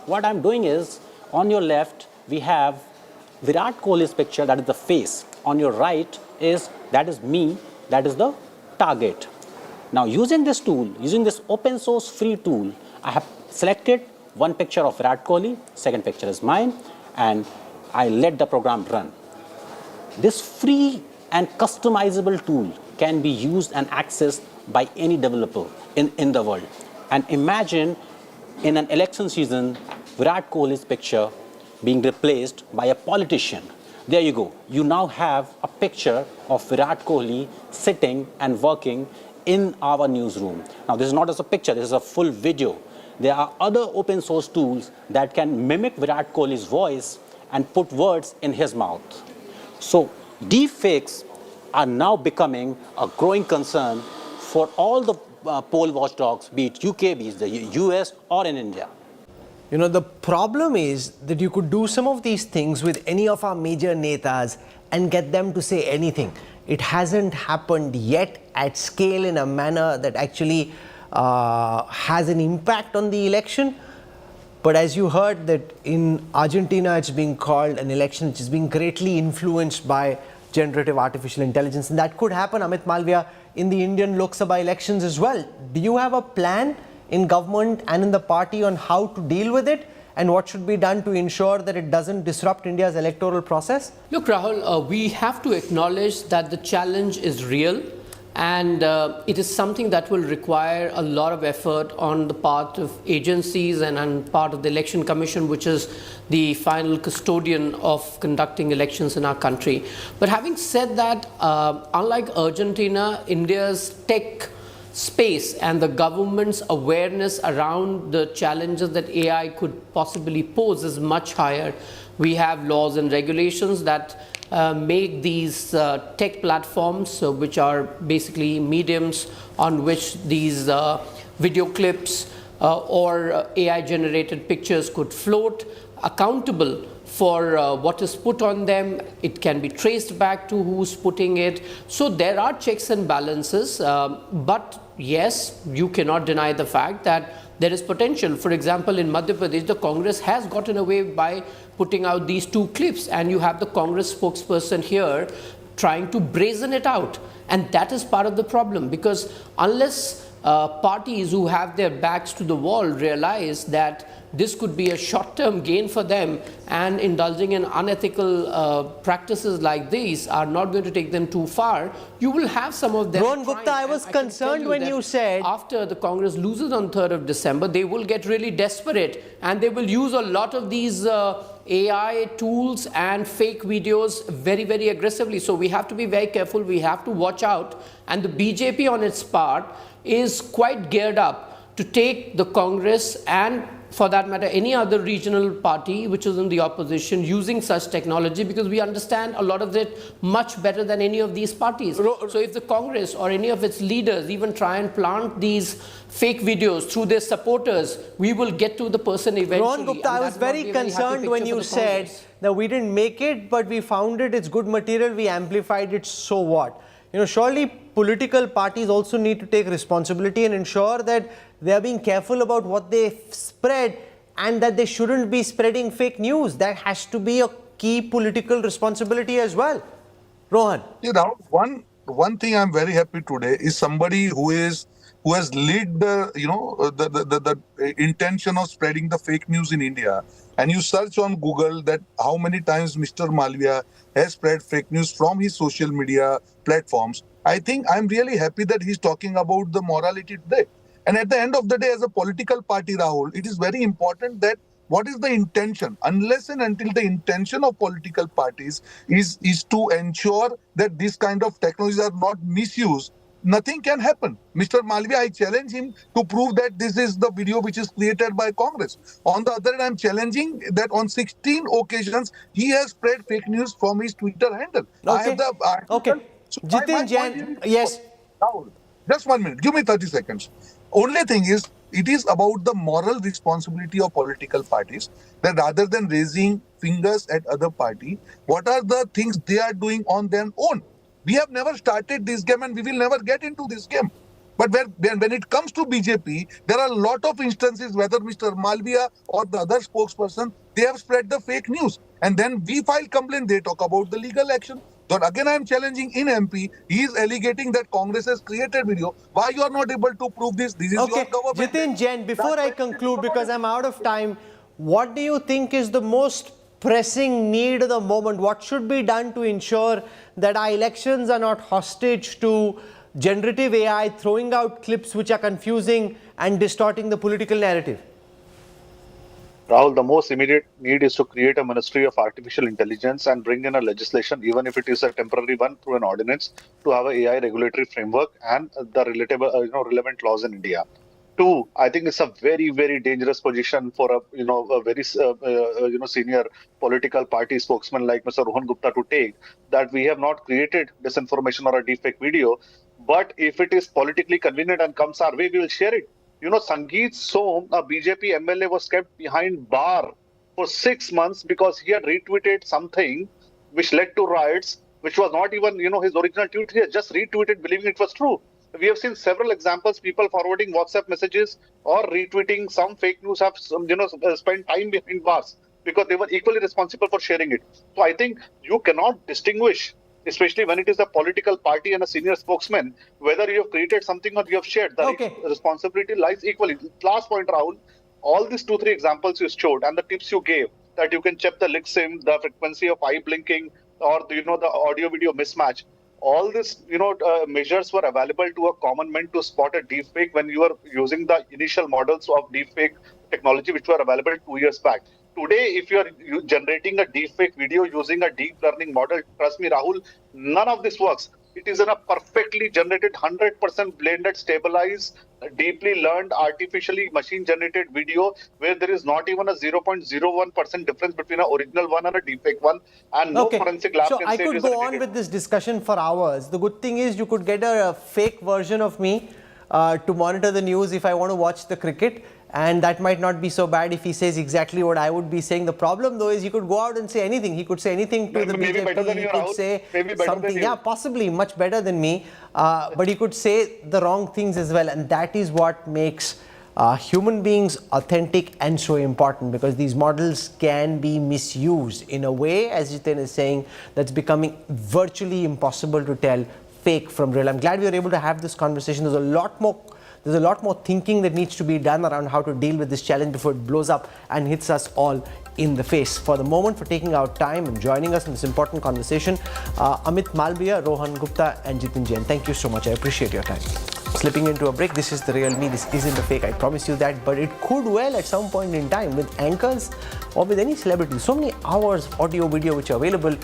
What I'm doing is, on your left we have Virat Kohli's picture, that is the face. On your right that is me, that is the target. Now using this tool, using this open source free tool, I have selected one picture of Virat Kohli, second picture is mine, and I let the program run. This free and customizable tool can be used and accessed by any developer in the world. And imagine in an election season, Virat Kohli's picture being replaced by a politician. There you go. You now have a picture of Virat Kohli sitting and working in our newsroom. Now this is not just a picture, this is a full video. There are other open source tools that can mimic Virat Kohli's voice and put words in his mouth. So deepfakes are now becoming a growing concern for all the poll watchdogs, be it UK, be it the US or in India. You know, the problem is that you could do some of these things with any of our major netas and get them to say anything. It hasn't happened yet at scale in a manner that actually has an impact on the election. But as you heard, that in Argentina it's being called an election which is being greatly influenced by generative artificial intelligence, and that could happen, Amit Malviya, in the Indian Lok Sabha elections as well. Do you have a plan in government and in the party on how to deal with it, and what should be done to ensure that it doesn't disrupt India's electoral process? Look, Rahul, we have to acknowledge that the challenge is real, and it is something that will require a lot of effort on the part of agencies and on part of the Election Commission, which is the final custodian of conducting elections in our country. But having said that, unlike Argentina, India's tech space and the government's awareness around the challenges that AI could possibly pose is much higher. We have laws and regulations that make these tech platforms, which are basically mediums on which these video clips, or AI-generated pictures could float, accountable for what is put on them. It can be traced back to who's putting it. So there are checks and balances, but yes, you cannot deny the fact that there is potential. For example, in Madhya Pradesh, the Congress has gotten away by putting out these 2 clips, and you have the Congress spokesperson here trying to brazen it out. And that is part of the problem, because unless parties who have their backs to the wall realize that this could be a short-term gain for them, and indulging in unethical practices like these are not going to take them too far, you will have some of them. Rohan Gupta, I was concerned when you said after the Congress loses on 3rd of December, they will get really desperate and they will use a lot of these AI tools and fake videos very, very aggressively. So we have to be very careful. We have to watch out. And the BJP on its part is quite geared up to take the Congress and, for that matter, any other regional party which is in the opposition using such technology, because we understand a lot of it much better than any of these parties. So if the Congress or any of its leaders even try and plant these fake videos through their supporters, we will get to the person eventually. Rohan Gupta, I was very concerned when you said that we didn't make it, but we found it, it's good material, we amplified it, so what? You know, surely political parties also need to take responsibility and ensure that they are being careful about what they spread, and that they shouldn't be spreading fake news. That has to be a key political responsibility as well. Rohan. You know, one thing I'm very happy today is somebody who has led the the intention of spreading the fake news in India. And you search on Google that how many times Mr. Malviya has spread fake news from his social media platforms. I think I'm really happy that he's talking about the morality today. And at the end of the day, as a political party, Rahul, it is very important that what is the intention? Unless and until the intention of political parties is to ensure that this kind of technologies are not misused, nothing can happen. Mr. Malviya, I challenge him to prove that this is the video which is created by Congress. On the other hand, I'm challenging that on 16 occasions, he has spread fake news from his Twitter handle. Okay. So Jitin Jain, yes. Rahul, just 1 minute. Give me 30 seconds. Only thing is, it is about the moral responsibility of political parties that rather than raising fingers at other party, what are the things they are doing on their own? We have never started this game and we will never get into this game. But when it comes to BJP, there are a lot of instances, whether Mr. Malviya or the other spokesperson, they have spread the fake news. And then we file complaint, they talk about the legal action. So again, I am challenging in MP, he is alleging that Congress has created video. Why you are not able to prove this? This is your government. Jitin Jain, before I conclude, because I'm out of time, what do you think is the most pressing need at the moment? What should be done to ensure that our elections are not hostage to generative AI throwing out clips which are confusing and distorting the political narrative? Rahul, the most immediate need is to create a Ministry of Artificial Intelligence and bring in a legislation, even if it is a temporary one through an ordinance, to have an AI regulatory framework and the relevant laws in India. 2, I think it's a very, very dangerous position for a very senior political party spokesman like Mr. Rohan Gupta to take, that we have not created disinformation or a deepfake video, but if it is politically convenient and comes our way, we will share it. You know, Sangeet Som, a BJP MLA, was kept behind bar for 6 months because he had retweeted something which led to riots, which was not even, his original tweet. He had just retweeted believing it was true. We have seen several examples, people forwarding WhatsApp messages or retweeting some fake news have, spent time behind bars because they were equally responsible for sharing it. So I think you cannot distinguish, especially when it is a political party and a senior spokesman, whether you have created something or you have shared. The responsibility lies equally. Last point, Rahul, all these 2-3 examples you showed and the tips you gave, that you can check the sim, the frequency of eye blinking, or the audio video mismatch. All these measures were available to a common man to spot a deepfake when you were using the initial models of deepfake technology which were available 2 years back. Today, if you are generating a deepfake video using a deep learning model, trust me, Rahul, none of this works. It is in a perfectly generated, 100% blended, stabilized, deeply learned, artificially machine-generated video where there is not even a 0.01% difference between an original one and a deepfake one, and no forensic lab can say it is. So I could go on with this discussion for hours. The good thing is you could get a fake version of me to monitor the news if I want to watch the cricket. and that might not be so bad if he says exactly what I would be saying. The problem though is he could go out and say anything. He could say anything to the maybe BJP. better than you, He could Rahul. say Maybe better something, than you. yeah, possibly much better than me, but he could say the wrong things as well, and that is what makes human beings authentic and so important, because these models can be misused in a way, as Jiten is saying, that's becoming virtually impossible to tell fake from real. I'm glad we were able to have this conversation. There's a lot more thinking that needs to be done around how to deal with this challenge before it blows up and hits us all in the face. For the moment, for taking out time and joining us in this important conversation, Amit Malviya, Rohan Gupta and Jitin Jain, thank you so much. I appreciate your time. Slipping into a break, this is the real me, this isn't a fake, I promise you that, but it could well at some point in time with anchors or with any celebrity. So many hours of audio, video which are available,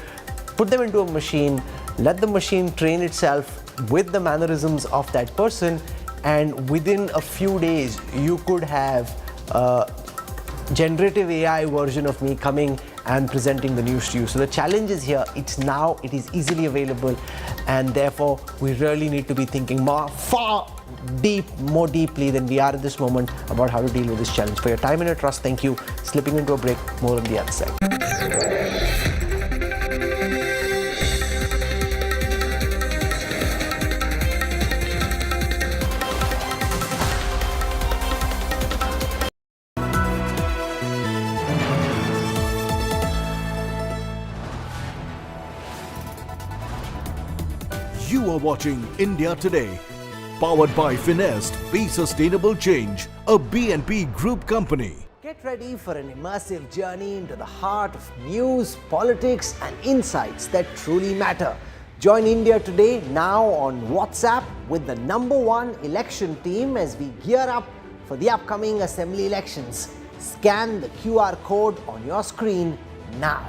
put them into a machine, let the machine train itself with the mannerisms of that person, and within a few days you could have a generative AI version of me coming and presenting the news to you. So the challenge is here, it's now, it is easily available, and therefore we really need to be thinking more deeply than we are at this moment about how to deal with this challenge. For your time and your trust, thank you. Slipping into a break, more on the other side. You are watching India Today, powered by Finest. Be Sustainable Change, a BNP Group company. Get ready for an immersive journey into the heart of news, politics and insights that truly matter. Join India Today now on WhatsApp with the #1 election team as we gear up for the upcoming assembly elections. Scan the QR code on your screen now.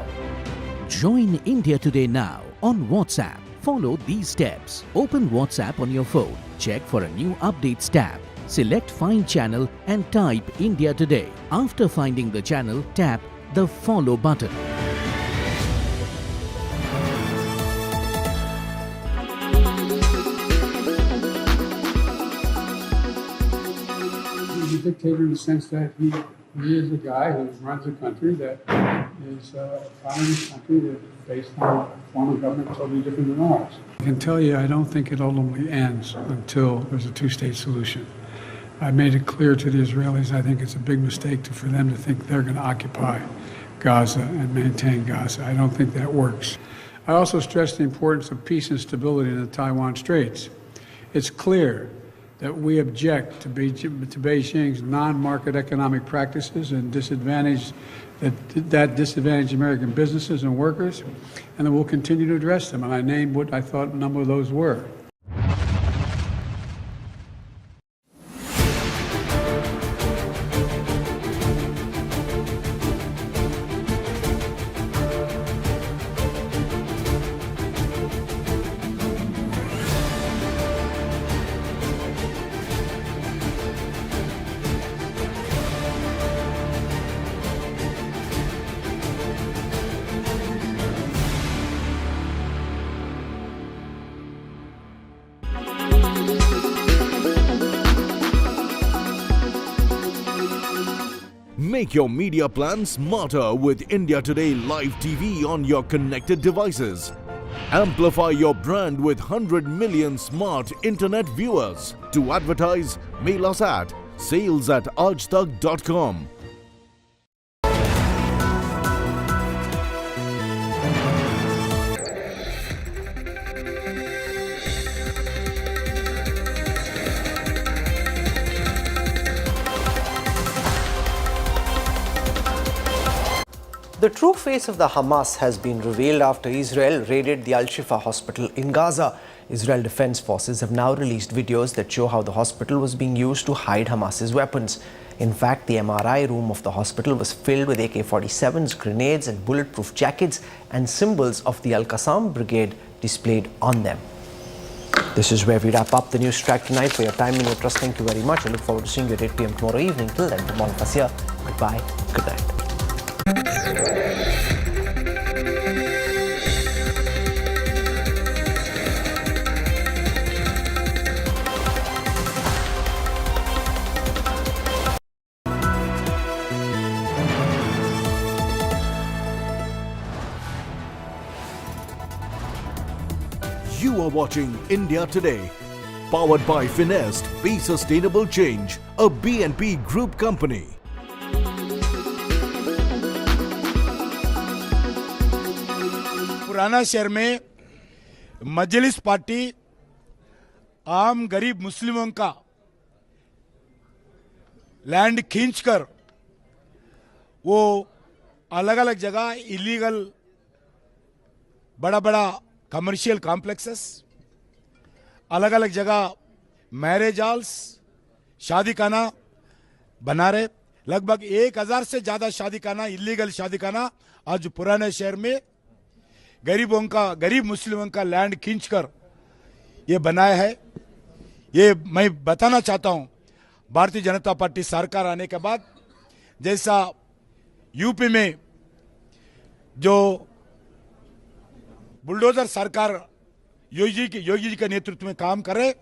Join India Today now on WhatsApp. Follow these steps. Open WhatsApp on your phone. Check for a new updates tab. Select Find Channel and type India Today. After finding the channel, tap the Follow button. He's a dictator in the sense that he is a guy who runs a country that is a communist country that is based on a form of government totally different than ours. I can tell you, I don't think it ultimately ends until there's a two-state solution. I made it clear to the Israelis, I think it's a big mistake for them to think they're going to occupy Gaza and maintain Gaza. I don't think that works. I also stressed the importance of peace and stability in the Taiwan Straits. It's clear that we object to Beijing's non-market economic practices and that disadvantage American businesses and workers, and that we'll continue to address them. And I named what I thought a number of those were. Make your media plan smarter with India Today Live TV on your connected devices. Amplify your brand with 100 million smart internet viewers. To advertise, mail us at sales@aajtak.com. The true face of the Hamas has been revealed after Israel raided the Al-Shifa hospital in Gaza. Israel Defense Forces have now released videos that show how the hospital was being used to hide Hamas's weapons. In fact, the MRI room of the hospital was filled with AK-47s, grenades and bulletproof jackets and symbols of the Al-Qassam Brigade displayed on them. This is where we wrap up the Newstrack tonight. For your time and your trust, thank you very much. I look forward to seeing you at 8 p.m. tomorrow evening. Till then, from all of us here, goodbye, good night. You are watching India Today, powered by Finest, Be Sustainable Change, a BNP Group company. पुराना शहर में मजलिस party आम गरीब मुस्लिमों का land खींचकर वो अलग अलग जगह इलीगल बड़ा बड़ा कमर्शियल कॉम्प्लेक्सेस, अलग अलग जगह मैरिज हॉल्स, शादी खाना बना रहे। लगभग 1000 से ज़्यादा शादी खाना, इलीगल शादी खाना आज पुराने शहर में गरीब मुस्लिमों का लैंड खींचकर ये बनाया है। ये मैं बताना चाहता हूँ, भारतीय जनता पार्टी सरकार आने के बाद जैसा यूपी में जो बुलडोजर सरकार योगी जी के नेतृत्व में काम करे,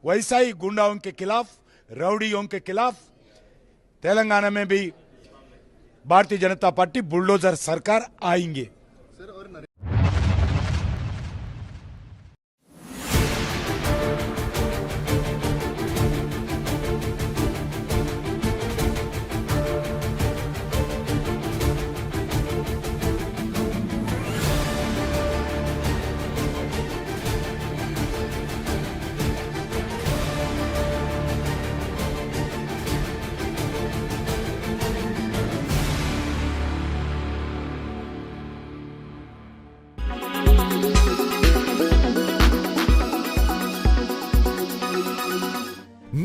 वैसा ही गुंडाओं के खिलाफ, रउडियों के खिलाफ तेलंगाना में भी भारतीय जनता पार्टी बुलडोजर सरकार आएंगे।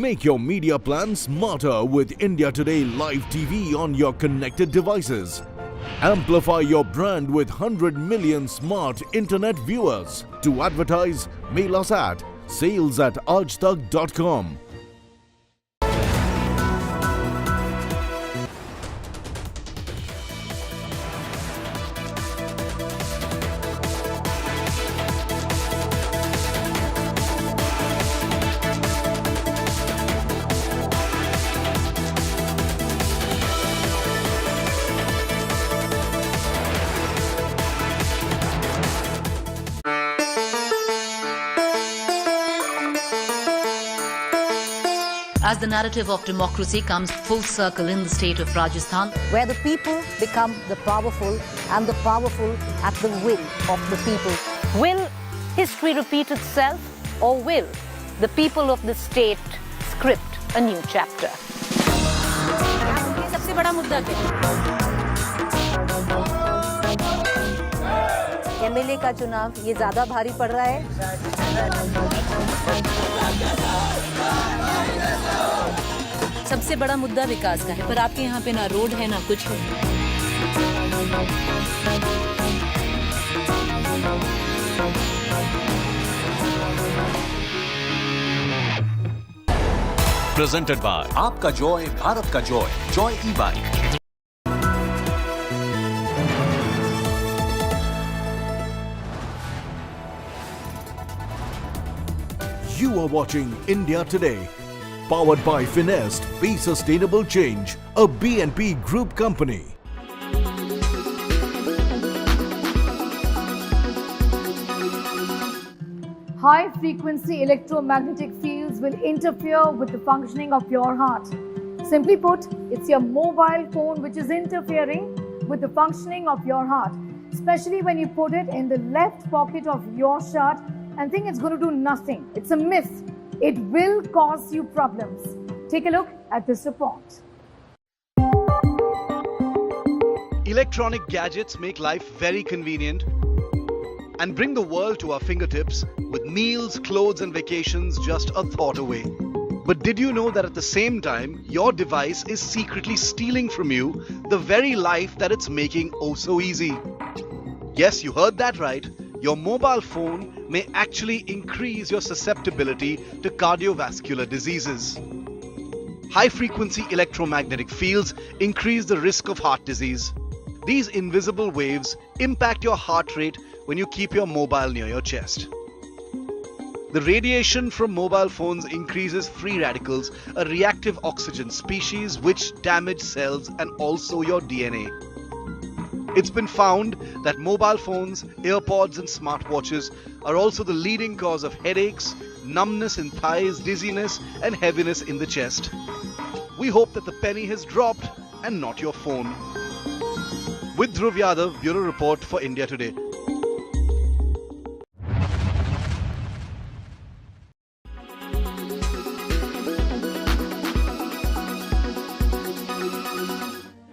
Make your media plan smarter with India Today Live TV on your connected devices. Amplify your brand with 100 million smart internet viewers. To advertise, mail us at sales@aajtak.com. As the narrative of democracy comes full circle in the state of Rajasthan, where the people become the powerful and the powerful at the will of the people. Will history repeat itself, or will the people of the state script a new chapter? सबसे बड़ा मुद्दा क्या है? MLA का चुनाव ये ज्यादा भारी पड़ रहा है। सबसे बड़ा मुद्दा विकास का है, पर आपके यहाँ पे ना रोड है ना कुछ है। Presented by आपका जॉय, भारत का Joy, Joy e bike. You are watching India Today, powered by Finest, Be Sustainable Change, a BNP Group company. High-frequency electromagnetic fields will interfere with the functioning of your heart. Simply put, it's your mobile phone which is interfering with the functioning of your heart, especially when you put it in the left pocket of your shirt and think it's going to do nothing. It's a myth. It will cause you problems. Take a look at this report. Electronic gadgets make life very convenient and bring the world to our fingertips, with meals, clothes and vacations just a thought away. But did you know that at the same time, your device is secretly stealing from you the very life that it's making oh so easy? Yes, you heard that right. Your mobile phone may actually increase your susceptibility to cardiovascular diseases. High-frequency electromagnetic fields increase the risk of heart disease. These invisible waves impact your heart rate when you keep your mobile near your chest. The radiation from mobile phones increases free radicals, a reactive oxygen species which damage cells and also your DNA. It's been found that mobile phones, earpods and smartwatches are also the leading cause of headaches, numbness in thighs, dizziness and heaviness in the chest. We hope that the penny has dropped and not your phone. With Dhruv Yadav, Bureau Report for India Today.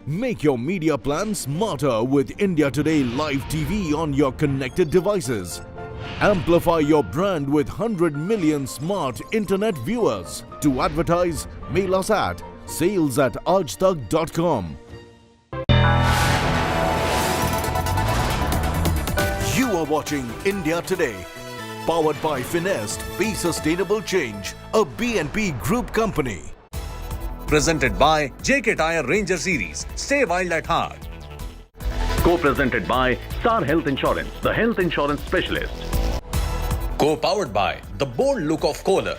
Make your media plan smarter with India Today Live TV on your connected devices. Amplify your brand with 100 million smart internet viewers. To advertise, mail us at sales@aajtak.com. You are watching India Today, powered by Finest. Be Sustainable Change, a BNP Group company. Presented by JK Tyre Ranger Series. Stay wild at heart. Co-presented by Star Health Insurance, the health insurance specialist. Co-powered by the bold look of Kohler.